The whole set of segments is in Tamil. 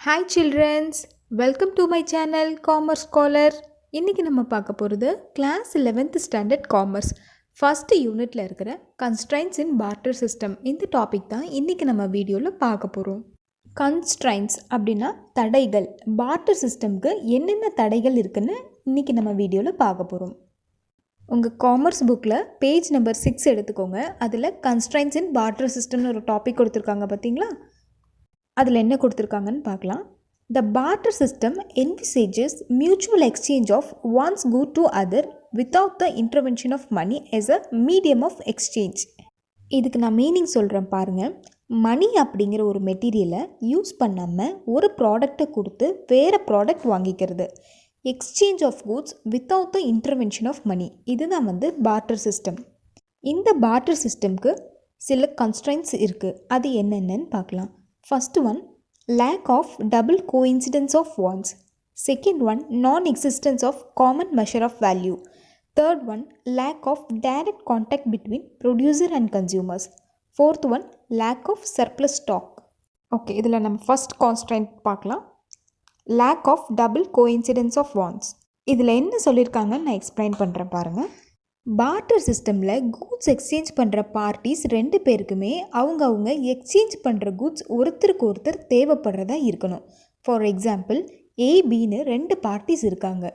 Hi childrens, welcome to my channel Commerce Scholar. இன்னைக்கு நம்ம பார்க்க போகிறது class 11th standard commerce first யூனிட்ல இருக்கிற கன்ஸ்ட்ரைன்ட்ஸ் இன் பார்ட்டர் சிஸ்டம். இந்த டாபிக் தான் இன்னைக்கு நம்ம வீடியோவில் பார்க்க போகிறோம். கன்ஸ்ட்ரைன்ட்ஸ் அப்படின்னா தடைகள். பார்ட்டர் சிஸ்டம்க்கு என்னென்ன தடைகள் இருக்குன்னு இன்னைக்கு நம்ம வீடியோவில் பார்க்க போகிறோம். உங்கள் காமர்ஸ் புக்கில் பேஜ் நம்பர் 6 எடுத்துக்கோங்க. அதில் கன்ஸ்ட்ரைன்ட்ஸ் இன் பார்ட்டர் சிஸ்டம்னு ஒரு டாபிக் கொடுத்துருக்காங்க பார்த்தீங்களா? அதில் என்ன கொடுத்துருக்காங்கன்னு பார்க்கலாம். The barter system envisages mutual exchange of one's good to other without the intervention of money as a medium of exchange. இதுக்கு நான் மீனிங் சொல்கிறேன் பாருங்கள். மணி அப்படிங்கிற ஒரு மெட்டீரியலை யூஸ் பண்ணாமல் ஒரு ப்ராடக்டை கொடுத்து வேறு ப்ராடக்ட் வாங்கிக்கிறது. Exchange of goods without the intervention of money. இதுதான் பார்ட்டர் சிஸ்டம். இந்த பார்ட்டர் சிஸ்டம்க்கு சில கன்ஸ்ட்ரைன்ட்ஸ் இருக்குது. அது என்னென்னு பார்க்கலாம். First one, lack of double coincidence of wants. Second one, non-existence of common measure of value. Third one, lack of direct contact between producer and consumers. Fourth one, lack of surplus stock. Okay, இதில் நம்ம first constraint பார்க்கலாம். Lack of double coincidence of wants. இதில் என்ன சொல்லியிருக்காங்கன்னு நான் எக்ஸ்பிளைன் பண்ணுறேன் பாருங்கள். பார்ட்டர் சிஸ்டமில் கூட்ஸ் எக்ஸ்சேஞ்ச் பண்ணுற பார்ட்டிஸ் ரெண்டு பேருக்குமே அவங்க எக்ஸ்சேஞ்ச் பண்ணுற கூட்ஸ் ஒருத்தருக்கு ஒருத்தர் தேவைப்படுறதா இருக்கணும். ஃபார் எக்ஸாம்பிள், ஏபின்னு ரெண்டு பார்ட்டிஸ் இருக்காங்க.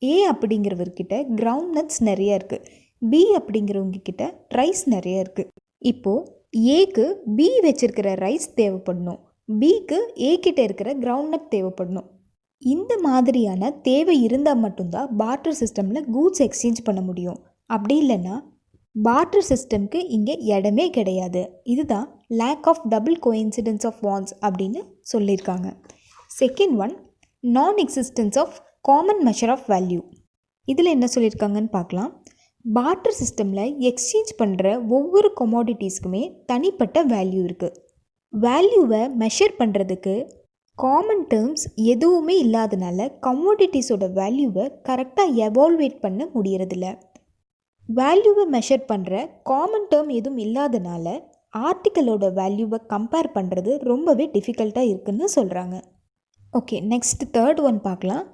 ஏ அப்படிங்கிறவர்கிட்ட கிரவுண்ட் நட்ஸ் நிறைய இருக்குது, பி அப்படிங்கிறவங்க கிட்ட ரைஸ் நிறைய இருக்குது. இப்போது ஏக்கு பி வச்சுருக்கிற ரைஸ் தேவைப்படணும், பிக்கு ஏ கிட்ட இருக்கிற கிரவுண்ட் நட் தேவைப்படணும். இந்த மாதிரியான தேவை இருந்தால் மட்டும்தான் பார்ட்டர் சிஸ்டமில் கூட்ஸ் எக்ஸ்சேஞ்ச் பண்ண முடியும். அப்படி இல்லைன்னா பார்ட்டர் சிஸ்டம்க்கு இங்கே இடமே கிடையாது. இதுதான் lack of double coincidence of wants அப்படின்னு சொல்லியிருக்காங்க. Second one, non existence of common measure of value. இதில் என்ன சொல்லியிருக்காங்கன்னு பார்க்கலாம். பார்ட்டர் சிஸ்டமில் எக்ஸ்சேஞ்ச் பண்ணுற ஒவ்வொரு கமோடிட்டிஸ்க்குமே தனிப்பட்ட வேல்யூ இருக்குது. வேல்யூவை மெஷர் பண்ணுறதுக்கு காமன் டேர்ம்ஸ் எதுவுமே இல்லாதனால கமோடிட்டிஸோட வேல்யூவை கரெக்டாக எவால்வேட் பண்ண முடியறதில்ல. வேல்யூவை மெஷர் பண்ணுற காமன் டேர்ம் எதுவும் இல்லாதனால ஆர்டிக்கலோட வேல்யூவை கம்பேர் பண்ணுறது ரொம்பவே டிஃபிகல்ட்டாக இருக்குதுன்னு சொல்கிறாங்க. ஓகே, நெக்ஸ்ட் தேர்ட் ஒன் பார்க்கலாம்.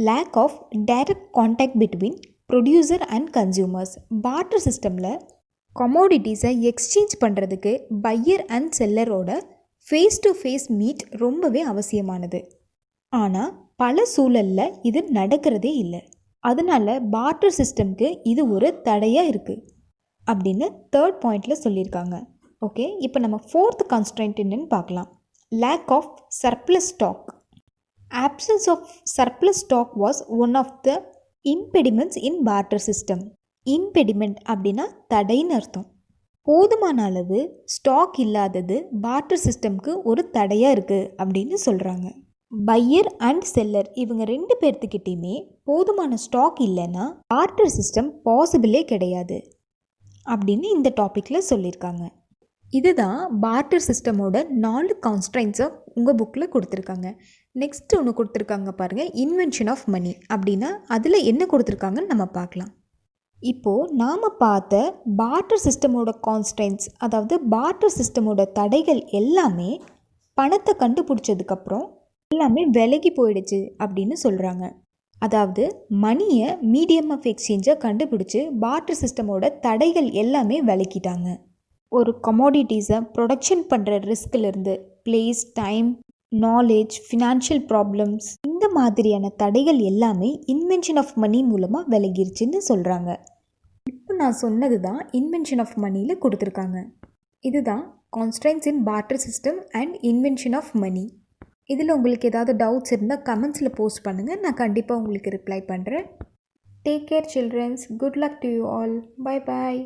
Lack of direct contact between producer and consumers. Barter சிஸ்டமில் கமோடிட்டிஸை எக்ஸ்சேஞ்ச் பண்ணுறதுக்கு பையர் அண்ட் செல்லரோட ஃபேஸ் டு ஃபேஸ் மீட் ரொம்பவே அவசியமானது. ஆனால் பல சூழலில் இது நடக்கிறதே இல்லை. அதனால் பார்ட்டர் சிஸ்டம்க்கு இது ஒரு தடையாக இருக்குது அப்படின்னு தேர்ட் பாயிண்டில் சொல்லியிருக்காங்க. ஓகே, இப்போ நம்ம ஃபோர்த் கான்ஸ்ட்ரைன்ட் என்னன்னு பார்க்கலாம். Lack of surplus stock. Absence of surplus stock was one of the impediments in barter system. Impediment அப்படின்னா தடைன்னு அர்த்தம். போதுமான அளவு ஸ்டாக் இல்லாதது பார்ட்டர் சிஸ்டம்க்கு ஒரு தடையாக இருக்குது அப்படின்னு சொல்கிறாங்க. பையர் அண்ட் செல்லர் இவங்க ரெண்டு பேர்த்துக்கிட்டையுமே போதுமான ஸ்டாக் இல்லைன்னா பார்ட்டர் சிஸ்டம் பாசிபிளே கிடையாது அப்படின்னு இந்த டாப்பிக்கில் சொல்லியிருக்காங்க. இதுதான் பார்ட்டர் சிஸ்டமோட 4 கான்ஸ்ட்ரைன்ட்ஸை உங்கள் புக்கில் கொடுத்துருக்காங்க. நெக்ஸ்ட் ஒன்று கொடுத்துருக்காங்க பாருங்கள், இன்வென்ஷன் ஆஃப் மணி. அப்படின்னா அதில் என்ன கொடுத்துருக்காங்கன்னு நம்ம பார்க்கலாம். இப்போது நாம் பார்த்த பார்ட்டர் சிஸ்டமோட கான்ஸ்ட்ரைன்ட்ஸ், அதாவது பார்ட்டர் சிஸ்டமோட தடைகள் எல்லாமே பணத்தை கண்டுபிடிச்சதுக்கப்புறம் எல்லாமே விலகி போயிடுச்சு அப்படின்னு சொல்கிறாங்க. அதாவது மணியை மீடியம் ஆஃப் எக்ஸ்சேஞ்சை கண்டுபிடிச்சி பார்ட்டர் சிஸ்டமோட தடைகள் எல்லாமே விலக்கிட்டாங்க. ஒரு கமோடிட்டிஸை ப்ரொடக்ஷன் பண்ணுற ரிஸ்கிலிருந்து place, time, knowledge, financial problems, இந்த மாதிரியான தடைகள் எல்லாமே இன்வென்ஷன் ஆஃப் மணி மூலமாக விலகிருச்சுன்னு சொல்கிறாங்க. இப்போ நான் சொன்னது தான் இன்வென்ஷன் ஆஃப் மணியில் கொடுத்துருக்காங்க. இதுதான் constraints in barter system and invention of money. இதில் உங்களுக்கு ஏதாவது டவுட்ஸ் இருந்தால் கமெண்ட்ஸில் போஸ்ட் பண்ணுங்கள், நான் கண்டிப்பாக உங்களுக்கு ரிப்ளை பண்ணுறேன். Take care childrens. Good luck to you all. Bye bye.